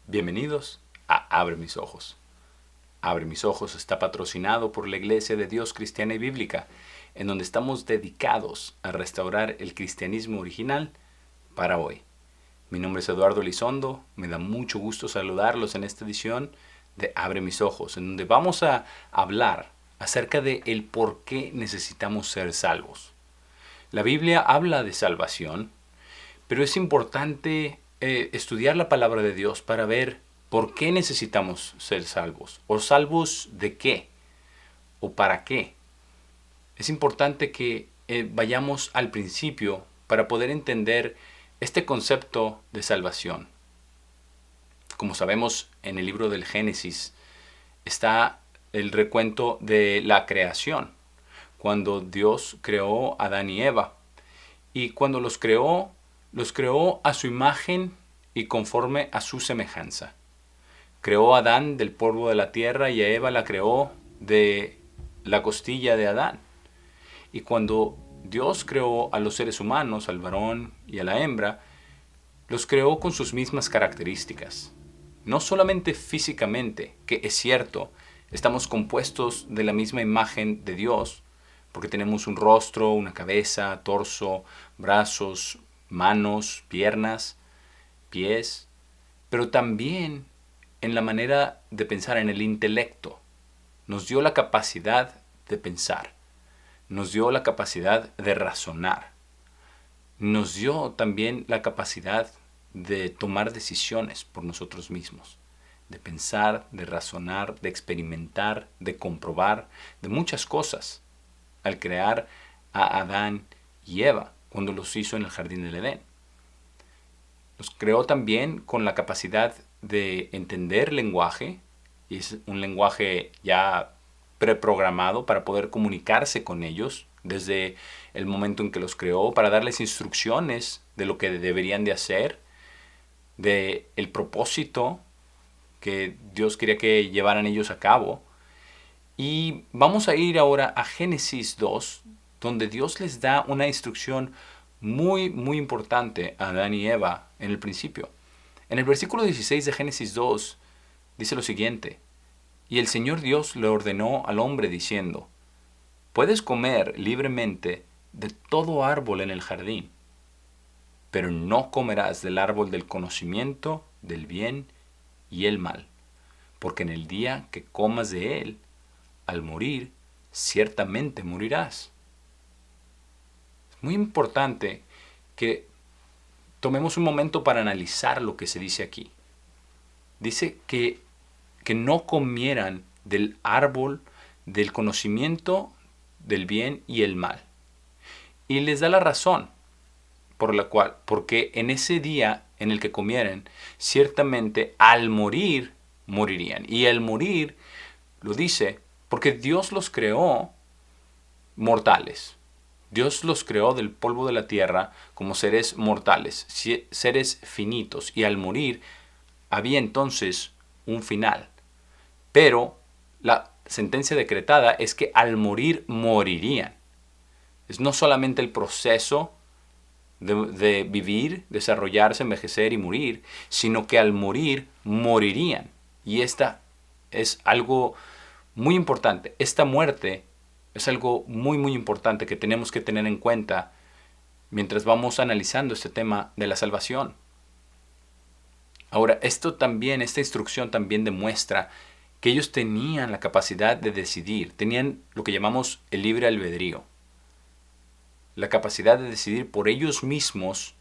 Bienvenidos a Abre mis ojos. Abre mis ojos está patrocinado por la Iglesia de Dios Cristiana y Bíblica, en donde estamos dedicados a restaurar el cristianismo original para hoy. Mi nombre es Eduardo Elizondo, me da mucho gusto saludarlos en esta edición de Abre mis ojos, en donde vamos a hablar acerca de el por qué necesitamos ser salvos. La Biblia habla de salvación, pero es importante estudiar la palabra de Dios para ver por qué necesitamos ser salvos. ¿O salvos de qué? ¿O para qué? Es importante que vayamos al principio para poder entender este concepto de salvación. Como sabemos, en el libro del Génesis está el recuento de la creación, cuando Dios creó a Adán y Eva. Y cuando los creó a su imagen y conforme a su semejanza. Creó a Adán del polvo de la tierra y a Eva la creó de la costilla de Adán. Y cuando Dios creó a los seres humanos, al varón y a la hembra, los creó con sus mismas características. No solamente físicamente, que es cierto, estamos compuestos de la misma imagen de Dios, porque tenemos un rostro, una cabeza, torso, brazos, manos, piernas, pies, pero también en la manera de pensar, en el intelecto. Nos dio la capacidad de pensar, nos dio la capacidad de razonar, nos dio también la capacidad de tomar decisiones por nosotros mismos, de pensar, de razonar, de experimentar, de comprobar, de muchas cosas, al crear a Adán y Eva, cuando los hizo en el jardín del Edén. Los creó también con la capacidad de entender lenguaje, y es un lenguaje ya preprogramado para poder comunicarse con ellos desde el momento en que los creó, para darles instrucciones de lo que deberían de hacer, de el propósito que Dios quería que llevaran ellos a cabo. Y vamos a ir ahora a Génesis 2, donde Dios les da una instrucción muy importante a Adán y Eva en el principio. En el versículo 16 de Génesis 2 dice lo siguiente: y el Señor Dios le ordenó al hombre diciendo: puedes comer libremente de todo árbol en el jardín, pero no comerás del árbol del conocimiento del bien y el mal, porque en el día que comas de él, al morir, ciertamente morirás. Es muy importante que tomemos un momento para analizar lo que se dice aquí. Dice que no comieran del árbol del conocimiento del bien y el mal. Y les da la razón por la cual, porque en ese día en el que comieran, ciertamente al morir, morirían. Y al morir, lo dice, porque Dios los creó mortales. Dios los creó del polvo de la tierra como seres mortales, seres finitos. Y al morir, había entonces un final. Pero la sentencia decretada es que al morir, morirían. Es no solamente el proceso de vivir, desarrollarse, envejecer y morir, sino que al morir, morirían. Y esta es algo muy importante. Esta muerte es algo muy importante que tenemos que tener en cuenta mientras vamos analizando este tema de la salvación. Ahora, esta instrucción también demuestra que ellos tenían la capacidad de decidir, tenían lo que llamamos el libre albedrío, la capacidad de decidir por ellos mismos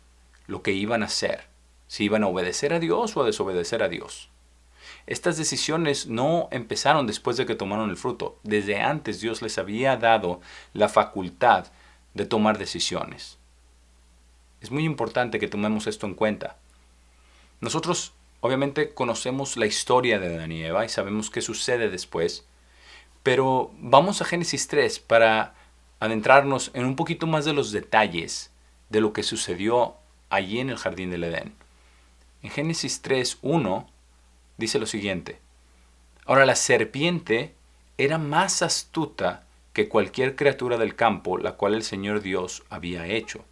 lo que iban a hacer, si iban a obedecer a Dios o a desobedecer a Dios. Estas decisiones no empezaron después de que tomaron el fruto. Desde antes Dios les había dado la facultad de tomar decisiones. Es muy importante que tomemos esto en cuenta. Nosotros obviamente conocemos la historia de Adán y Eva y sabemos qué sucede después, pero vamos a Génesis 3 para adentrarnos en un poquito más de los detalles de lo que sucedió allí en el jardín del Edén. En Génesis 3:1 dice lo siguiente: ahora la serpiente era más astuta que cualquier criatura del campo, la cual el Señor Dios había hecho.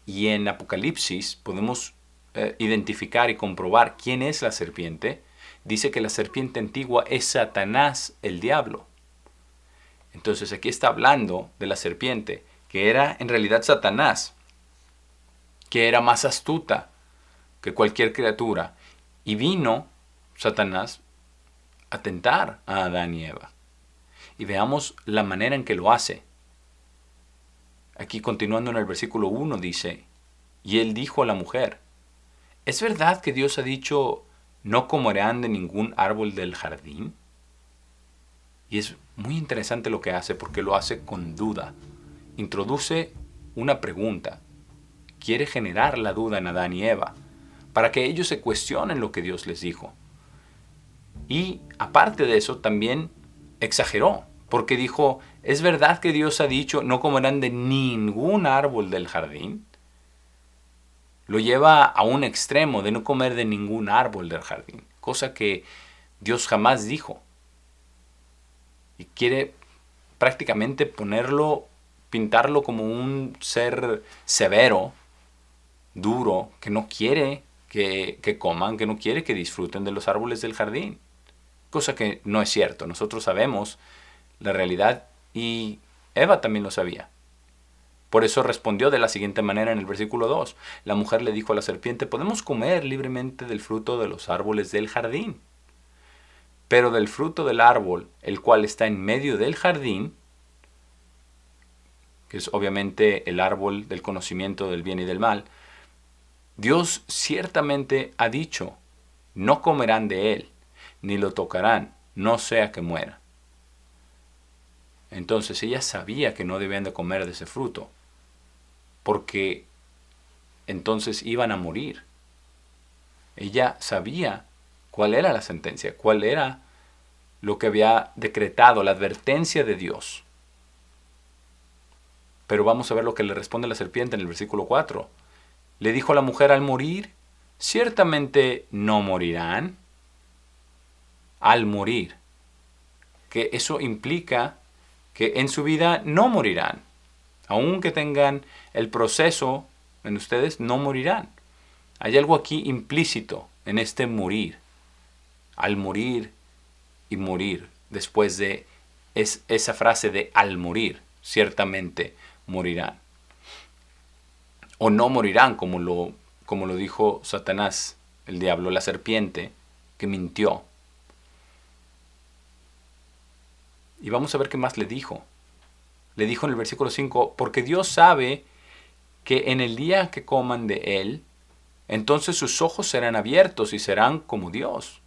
Y en Apocalipsis podemos identificar y comprobar quién es la serpiente, dice que la serpiente antigua es Satanás, el diablo. Entonces aquí está hablando de la serpiente, que era en realidad Satanás, que era más astuta que cualquier criatura. Y vino Satanás a tentar a Adán y Eva. Y veamos la manera en que lo hace. Aquí continuando en el versículo 1 dice, y él dijo a la mujer, ¿es verdad que Dios ha dicho, no comerán de ningún árbol del jardín? Y es muy interesante lo que hace porque lo hace con duda. Introduce una pregunta. Quiere generar la duda en Adán y Eva para que ellos se cuestionen lo que Dios les dijo. Y aparte de eso también exageró porque dijo, ¿es verdad que Dios ha dicho no comerán de ningún árbol del jardín? Lo lleva a un extremo de no comer de ningún árbol del jardín, cosa que Dios jamás dijo. Y quiere prácticamente pintarlo como un ser severo, duro, que no quiere que coman, que no quiere que disfruten de los árboles del jardín. Cosa que no es cierto. Nosotros sabemos la realidad y Eva también lo sabía. Por eso respondió de la siguiente manera en el versículo 2. La mujer le dijo a la serpiente, podemos comer libremente del fruto de los árboles del jardín. Pero del fruto del árbol, el cual está en medio del jardín, que es obviamente el árbol del conocimiento del bien y del mal, Dios ciertamente ha dicho, no comerán de él, ni lo tocarán, no sea que muera. Entonces ella sabía que no debían de comer de ese fruto, porque entonces iban a morir. Ella sabía cuál era la sentencia, cuál era lo que había decretado, la advertencia de Dios. Pero vamos a ver lo que le responde la serpiente en el versículo 4. Le dijo a la mujer, al morir, ciertamente no morirán. Al morir. Que eso implica que en su vida no morirán. Aunque tengan el proceso en ustedes, no morirán. Hay algo aquí implícito en este morir. Al morir y morir. Después de esa frase de al morir, ciertamente morirán. O no morirán, como lo dijo Satanás, el diablo, la serpiente, que mintió. Y vamos a ver qué más le dijo. Le dijo en el versículo 5, porque Dios sabe que en el día que coman de él, entonces sus ojos serán abiertos y serán como Dios,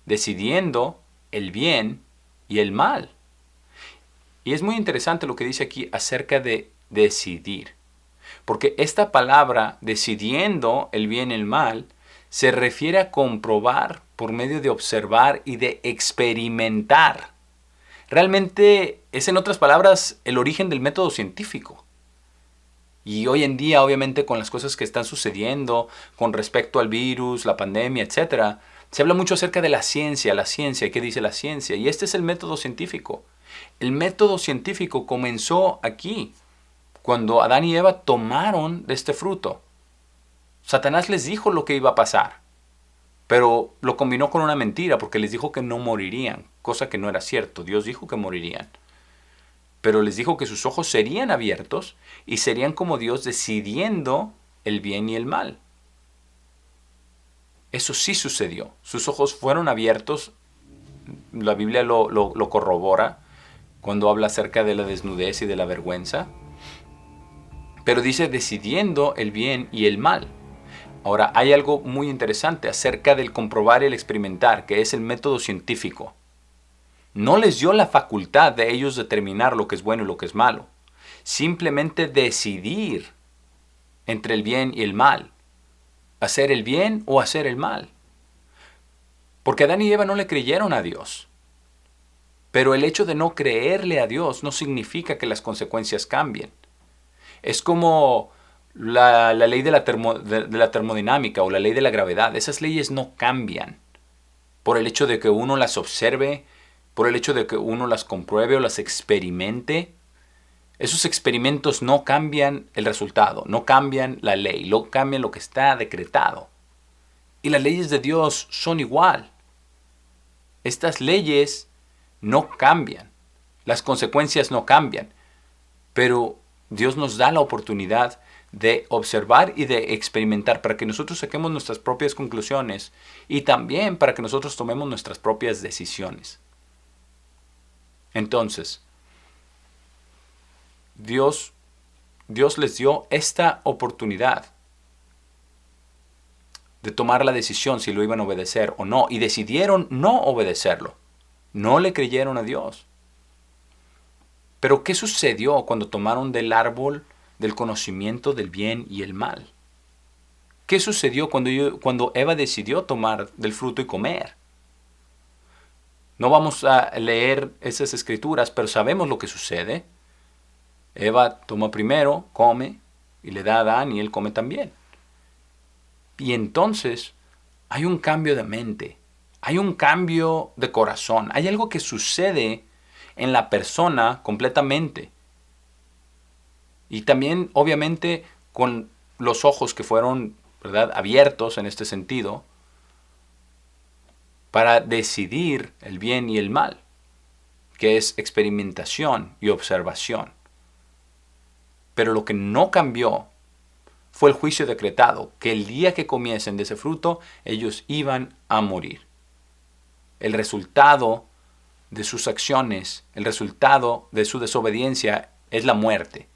decidiendo el bien y el mal. Y es muy interesante lo que dice aquí acerca de decidir. Porque esta palabra, decidiendo el bien y el mal, se refiere a comprobar por medio de observar y de experimentar. Realmente es, en otras palabras, el origen del método científico. Y hoy en día, obviamente, con las cosas que están sucediendo con respecto al virus, la pandemia, etc., se habla mucho acerca de la ciencia, ¿qué dice la ciencia? Y este es el método científico. El método científico comenzó aquí, cuando Adán y Eva tomaron de este fruto. Satanás les dijo lo que iba a pasar, pero lo combinó con una mentira porque les dijo que no morirían, cosa que no era cierto. Dios dijo que morirían. Pero les dijo que sus ojos serían abiertos y serían como Dios decidiendo el bien y el mal. Eso sí sucedió. Sus ojos fueron abiertos. La Biblia lo corrobora cuando habla acerca de la desnudez y de la vergüenza. Pero dice decidiendo el bien y el mal. Ahora, hay algo muy interesante acerca del comprobar y el experimentar, que es el método científico. No les dio la facultad de ellos determinar lo que es bueno y lo que es malo. Simplemente decidir entre el bien y el mal. Hacer el bien o hacer el mal. Porque Adán y Eva no le creyeron a Dios. Pero el hecho de no creerle a Dios no significa que las consecuencias cambien. Es como la ley de la termodinámica o la ley de la gravedad. Esas leyes no cambian por el hecho de que uno las observe, por el hecho de que uno las compruebe o las experimente. Esos experimentos no cambian el resultado, no cambian la ley, no cambian lo que está decretado. Y las leyes de Dios son igual. Estas leyes no cambian, las consecuencias no cambian, pero Dios nos da la oportunidad de observar y de experimentar para que nosotros saquemos nuestras propias conclusiones y también para que nosotros tomemos nuestras propias decisiones. Entonces, Dios les dio esta oportunidad de tomar la decisión si lo iban a obedecer o no, y decidieron no obedecerlo. No le creyeron a Dios. Pero ¿qué sucedió cuando tomaron del árbol del conocimiento del bien y el mal? ¿Qué sucedió cuando Eva decidió tomar del fruto y comer? No vamos a leer esas escrituras, pero sabemos lo que sucede. Eva toma primero, come, y le da a Adán y él come también. Y entonces hay un cambio de mente, hay un cambio de corazón, hay algo que sucede en la persona completamente. Y también, obviamente, con los ojos que fueron, ¿verdad?, abiertos en este sentido, para decidir el bien y el mal, que es experimentación y observación. Pero lo que no cambió fue el juicio decretado, que el día que comiesen de ese fruto, ellos iban a morir. El resultado de sus acciones, el resultado de su desobediencia es la muerte.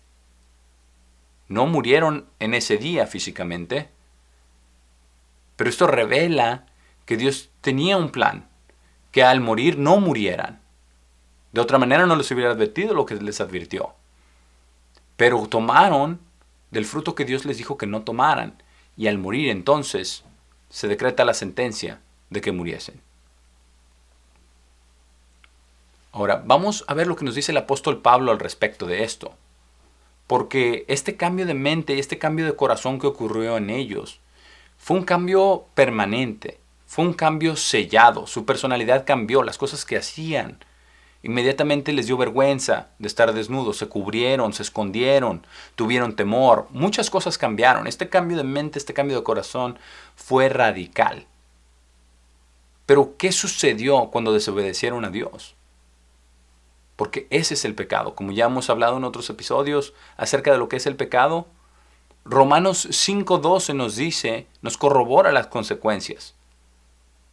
No murieron en ese día físicamente, pero esto revela que Dios tenía un plan, que al morir no murieran. De otra manera no les hubiera advertido lo que les advirtió. Pero tomaron del fruto que Dios les dijo que no tomaran, y al morir entonces se decreta la sentencia de que muriesen. Ahora, vamos a ver lo que nos dice el apóstol Pablo al respecto de esto. Porque este cambio de mente, este cambio de corazón que ocurrió en ellos, fue un cambio permanente, fue un cambio sellado, su personalidad cambió, las cosas que hacían. Inmediatamente les dio vergüenza de estar desnudos, se cubrieron, se escondieron, tuvieron temor, muchas cosas cambiaron. Este cambio de mente, este cambio de corazón fue radical. Pero ¿qué sucedió cuando desobedecieron a Dios? Porque ese es el pecado. Como ya hemos hablado en otros episodios acerca de lo que es el pecado, Romanos 5:12 nos dice, nos corrobora las consecuencias.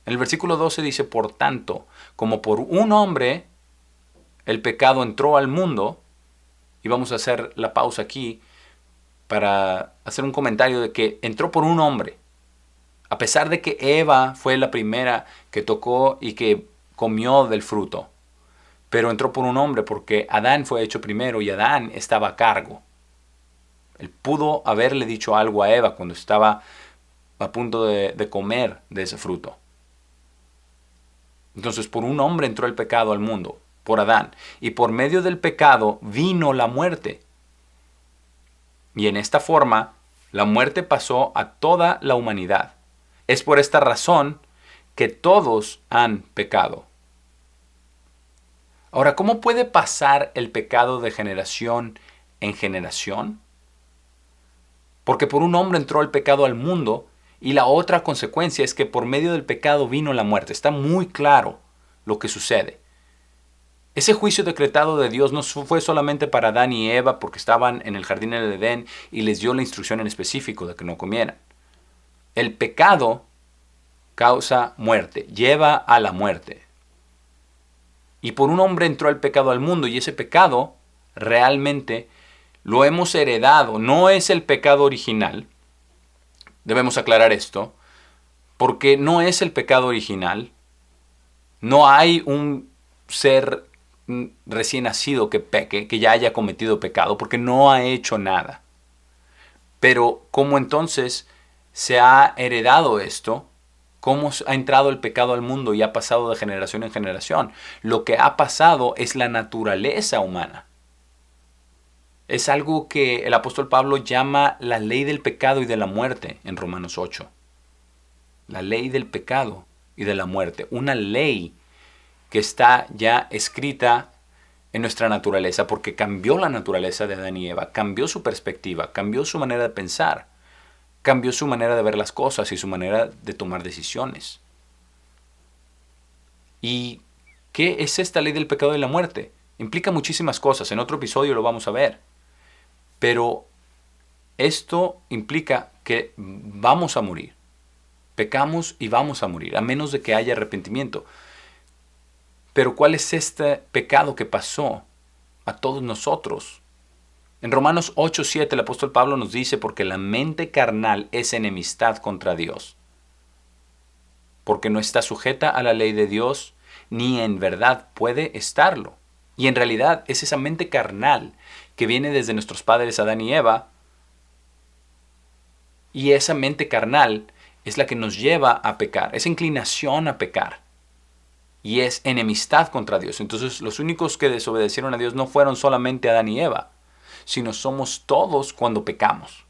En el versículo 12 dice, por tanto, como por un hombre el pecado entró al mundo, y vamos a hacer la pausa aquí para hacer un comentario de que entró por un hombre. A pesar de que Eva fue la primera que tocó y que comió del fruto, pero entró por un hombre porque Adán fue hecho primero y Adán estaba a cargo. Él pudo haberle dicho algo a Eva cuando estaba a punto de comer de ese fruto. Entonces, por un hombre entró el pecado al mundo, por Adán, y por medio del pecado vino la muerte. Y en esta forma, la muerte pasó a toda la humanidad. Es por esta razón que todos han pecado. Ahora, ¿cómo puede pasar el pecado de generación en generación? Porque por un hombre entró el pecado al mundo, y la otra consecuencia es que por medio del pecado vino la muerte. Está muy claro lo que sucede. Ese juicio decretado de Dios no fue solamente para Adán y Eva porque estaban en el jardín del Edén y les dio la instrucción en específico de que no comieran. El pecado causa muerte, lleva a la muerte. Y por un hombre entró el pecado al mundo, y ese pecado realmente lo hemos heredado. No es el pecado original. Debemos aclarar esto, porque no es el pecado original. No hay un ser recién nacido que peque, que ya haya cometido pecado, porque no ha hecho nada. Pero ¿cómo entonces se ha heredado esto? ¿Cómo ha entrado el pecado al mundo y ha pasado de generación en generación? Lo que ha pasado es la naturaleza humana. Es algo que el apóstol Pablo llama la ley del pecado y de la muerte en Romanos 8. La ley del pecado y de la muerte. Una ley que está ya escrita en nuestra naturaleza porque cambió la naturaleza de Adán y Eva, cambió su perspectiva, cambió su manera de pensar, cambió su manera de ver las cosas y su manera de tomar decisiones. ¿Y qué es esta ley del pecado y la muerte? Implica muchísimas cosas, en otro episodio lo vamos a ver. Pero esto implica que vamos a morir. Pecamos y vamos a morir, a menos de que haya arrepentimiento. Pero ¿cuál es este pecado que pasó a todos nosotros? En Romanos 8:7 el apóstol Pablo nos dice, porque la mente carnal es enemistad contra Dios, porque no está sujeta a la ley de Dios, ni en verdad puede estarlo. Y en realidad es esa mente carnal que viene desde nuestros padres Adán y Eva, y esa mente carnal es la que nos lleva a pecar, esa inclinación a pecar. Y es enemistad contra Dios. Entonces los únicos que desobedecieron a Dios no fueron solamente Adán y Eva, sino somos todos cuando pecamos.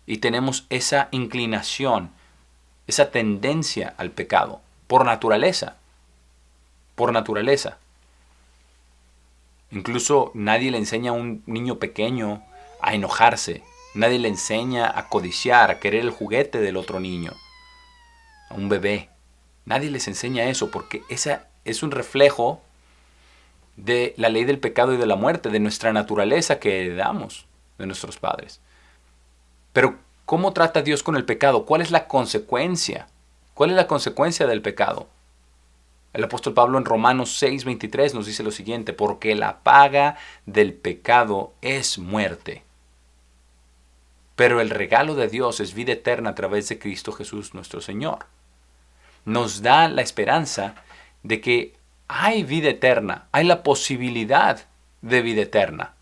Y tenemos esa inclinación, esa tendencia al pecado, por naturaleza. Por naturaleza. Incluso nadie le enseña a un niño pequeño a enojarse. Nadie le enseña a codiciar, a querer el juguete del otro niño. A un bebé. Nadie les enseña eso porque esa es un reflejo de la ley del pecado y de la muerte, de nuestra naturaleza que heredamos de nuestros padres. Pero, ¿cómo trata Dios con el pecado? ¿Cuál es la consecuencia? ¿Cuál es la consecuencia del pecado? El apóstol Pablo en Romanos 6:23 nos dice lo siguiente, porque la paga del pecado es muerte. Pero el regalo de Dios es vida eterna a través de Cristo Jesús nuestro Señor. Nos da la esperanza de que hay vida eterna, hay la posibilidad de vida eterna.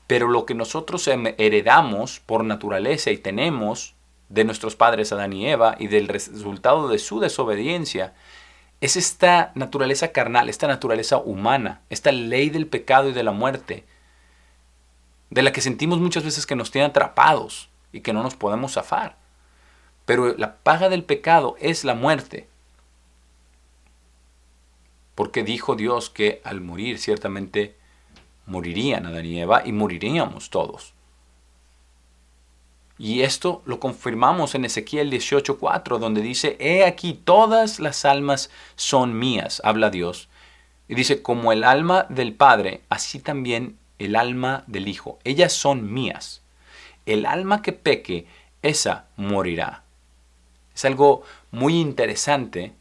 Pero lo que nosotros heredamos por naturaleza y tenemos de nuestros padres Adán y Eva y del resultado de su desobediencia es esta naturaleza carnal, esta naturaleza humana, esta ley del pecado y de la muerte, de la que sentimos muchas veces que nos tiene atrapados y que no nos podemos zafar. Pero la paga del pecado es la muerte. Porque dijo Dios que al morir ciertamente morirían Adán y Eva y moriríamos todos. Y esto lo confirmamos en Ezequiel 18:4, donde dice, he aquí todas las almas son mías, habla Dios. Y dice, como el alma del Padre, así también el alma del Hijo. Ellas son mías. El alma que peque, esa morirá. Es algo muy interesante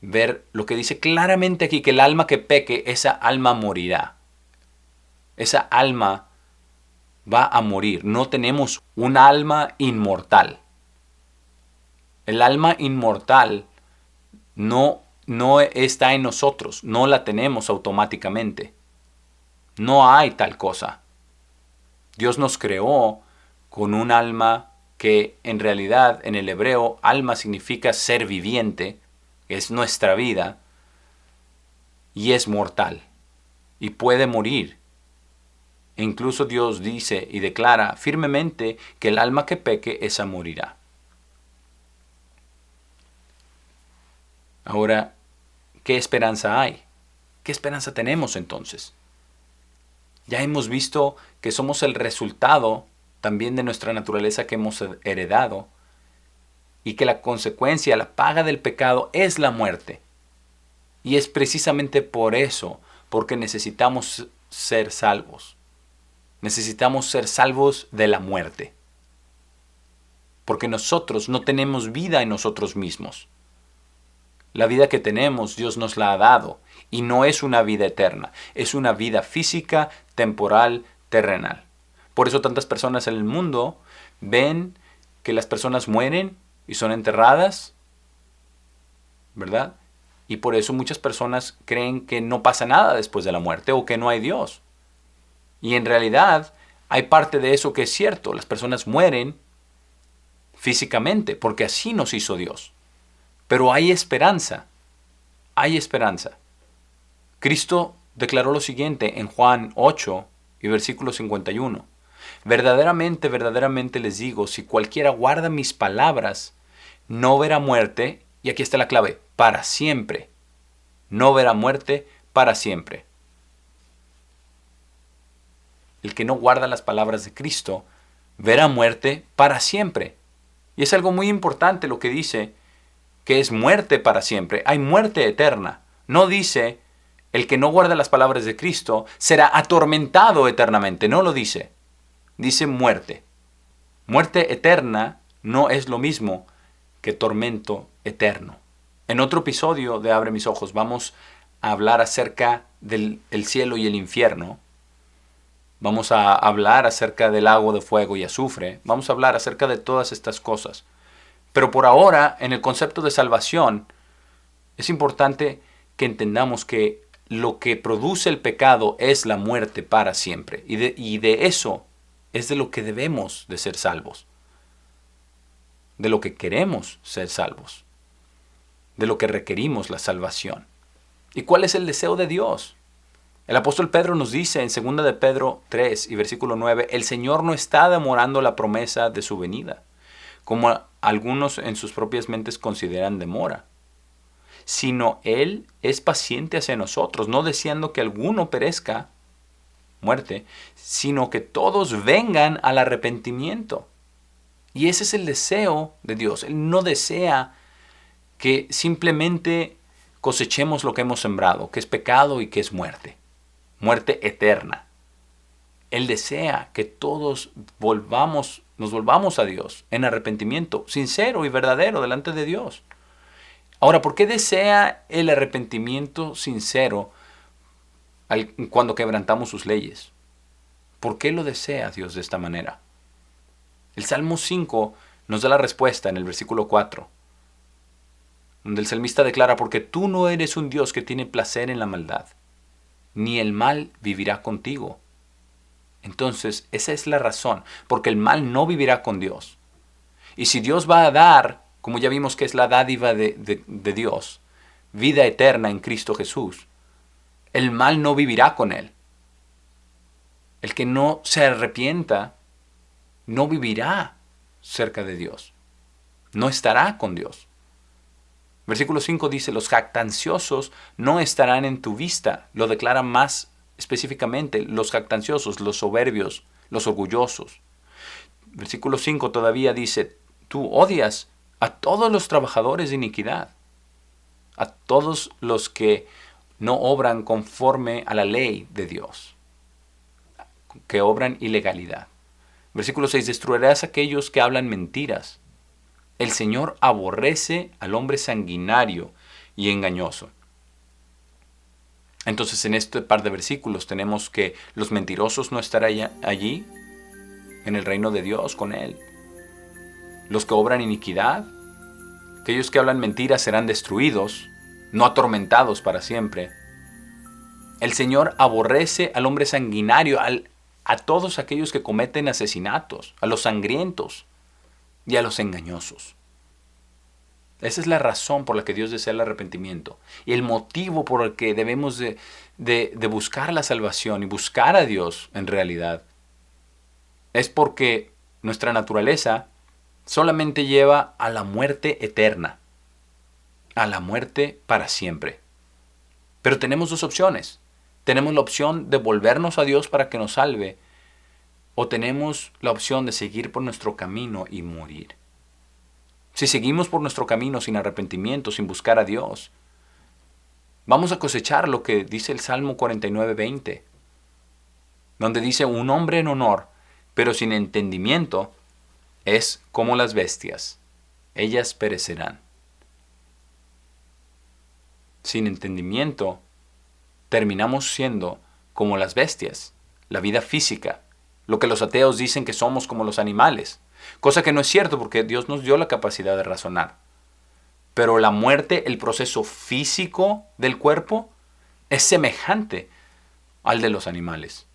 ver lo que dice claramente aquí, que el alma que peque, esa alma morirá. Esa alma va a morir. No tenemos un alma inmortal. El alma inmortal no está en nosotros, no la tenemos automáticamente. No hay tal cosa. Dios nos creó con un alma que en realidad en el hebreo alma significa ser viviente, es nuestra vida, y es mortal, y puede morir. E incluso Dios dice y declara firmemente que el alma que peque, esa morirá. Ahora, ¿qué esperanza hay? ¿Qué esperanza tenemos entonces? Ya hemos visto que somos el resultado también de nuestra naturaleza que hemos heredado y que la consecuencia, la paga del pecado es la muerte. Y es precisamente por eso, porque necesitamos ser salvos. Necesitamos ser salvos de la muerte. Porque nosotros no tenemos vida en nosotros mismos. La vida que tenemos, Dios nos la ha dado. Y no es una vida eterna. Es una vida física, temporal, terrenal. Por eso tantas personas en el mundo ven que las personas mueren y son enterradas, ¿verdad? Y por eso muchas personas creen que no pasa nada después de la muerte o que no hay Dios. Y en realidad hay parte de eso que es cierto. Las personas mueren físicamente porque así nos hizo Dios. Pero hay esperanza. Hay esperanza. Cristo declaró lo siguiente en Juan 8 y versículo 51. Verdaderamente, verdaderamente les digo, si cualquiera guarda mis palabras, no verá muerte, y aquí está la clave, para siempre. No verá muerte para siempre. el que no guarda las palabras de Cristo, verá muerte para siempre. Y es algo muy importante lo que dice, que es muerte para siempre. Hay muerte eterna. No dice, el que no guarda las palabras de Cristo será atormentado eternamente. No lo dice. Dice muerte. Muerte eterna no es lo mismo que tormento eterno. En otro episodio de Abre mis ojos vamos a hablar acerca del cielo y el infierno. Vamos a hablar acerca del lago de fuego y azufre. Vamos a hablar acerca de todas estas cosas. Pero por ahora, en el concepto de salvación, es importante que entendamos que lo que produce el pecado es la muerte para siempre. Y de eso es de lo que debemos de ser salvos. De lo que queremos ser salvos. De lo que requerimos la salvación. ¿Y cuál es el deseo de Dios? El apóstol Pedro nos dice en 2 de Pedro 3 y versículo 9, el Señor no está demorando la promesa de su venida, como algunos en sus propias mentes consideran demora, sino Él es paciente hacia nosotros, no deseando que alguno perezca, muerte, sino que todos vengan al arrepentimiento. Y ese es el deseo de Dios. Él no desea que simplemente cosechemos lo que hemos sembrado, que es pecado y que es muerte. Muerte eterna. Él desea que todos nos volvamos a Dios en arrepentimiento sincero y verdadero delante de Dios. Ahora, ¿por qué desea el arrepentimiento sincero cuando quebrantamos sus leyes? ¿Por qué lo desea Dios de esta manera? El Salmo 5 nos da la respuesta en el versículo 4, donde el salmista declara, porque tú no eres un Dios que tiene placer en la maldad, ni el mal vivirá contigo. Entonces, esa es la razón, porque el mal no vivirá con Dios. Y si Dios va a dar, como ya vimos que es la dádiva de Dios, vida eterna en Cristo Jesús, el mal no vivirá con Él. El que no se arrepienta, no vivirá cerca de Dios. No estará con Dios. Versículo 5 dice, los jactanciosos no estarán en tu vista. Lo declara más específicamente, los jactanciosos, los soberbios, los orgullosos. Versículo 5 todavía dice, tú odias a todos los trabajadores de iniquidad, a todos los que no obran conforme a la ley de Dios, que obran ilegalidad. Versículo 6, destruirás a aquellos que hablan mentiras. El Señor aborrece al hombre sanguinario y engañoso. Entonces en este par de versículos tenemos que los mentirosos no estarán allí en el reino de Dios con Él. Los que obran iniquidad, aquellos que hablan mentiras serán destruidos, no atormentados para siempre. El Señor aborrece al hombre sanguinario, a todos aquellos que cometen asesinatos, a los sangrientos y a los engañosos. Esa es la razón por la que Dios desea el arrepentimiento y el motivo por el que debemos de buscar la salvación y buscar a Dios en realidad. Es porque nuestra naturaleza solamente lleva a la muerte eterna, a la muerte para siempre. Pero tenemos dos opciones. Tenemos la opción de volvernos a Dios para que nos salve, o tenemos la opción de seguir por nuestro camino y morir. Si seguimos por nuestro camino sin arrepentimiento, sin buscar a Dios, vamos a cosechar lo que dice el Salmo 49:20, donde dice, un hombre en honor, pero sin entendimiento, es como las bestias, ellas perecerán. Sin entendimiento, terminamos siendo como las bestias, la vida física, lo que los ateos dicen que somos como los animales, cosa que no es cierto porque Dios nos dio la capacidad de razonar. Pero la muerte, el proceso físico del cuerpo, es semejante al de los animales.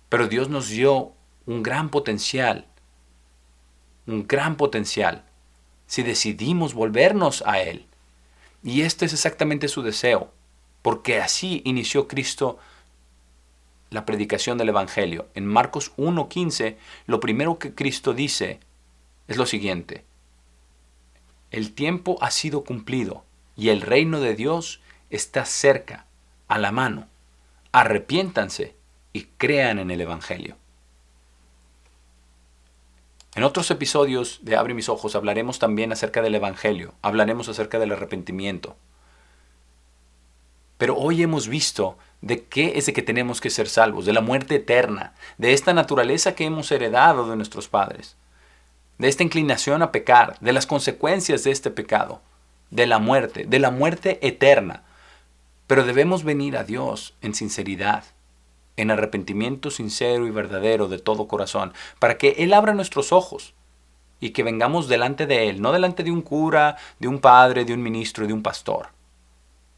Pero Dios nos dio un gran potencial si decidimos volvernos a Él. Y este es exactamente su deseo, porque así inició Cristo la predicación del Evangelio. En Marcos 1:15, lo primero que Cristo dice es lo siguiente: el tiempo ha sido cumplido y el reino de Dios está cerca, a la mano. Arrepiéntanse y crean en el Evangelio. En otros episodios de Abre mis ojos hablaremos también acerca del Evangelio, hablaremos acerca del arrepentimiento. Pero hoy hemos visto de qué es de que tenemos que ser salvos, de la muerte eterna, de esta naturaleza que hemos heredado de nuestros padres, de esta inclinación a pecar, de las consecuencias de este pecado, de la muerte eterna. Pero debemos venir a Dios en sinceridad, en arrepentimiento sincero y verdadero de todo corazón, para que Él abra nuestros ojos y que vengamos delante de Él, no delante de un cura, de un padre, de un ministro, de un pastor.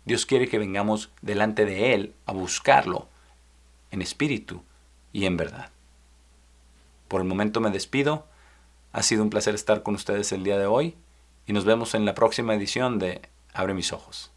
Dios quiere que vengamos delante de Él a buscarlo en espíritu y en verdad. Por el momento me despido. Ha sido un placer estar con ustedes el día de hoy y nos vemos en la próxima edición de Abre mis ojos.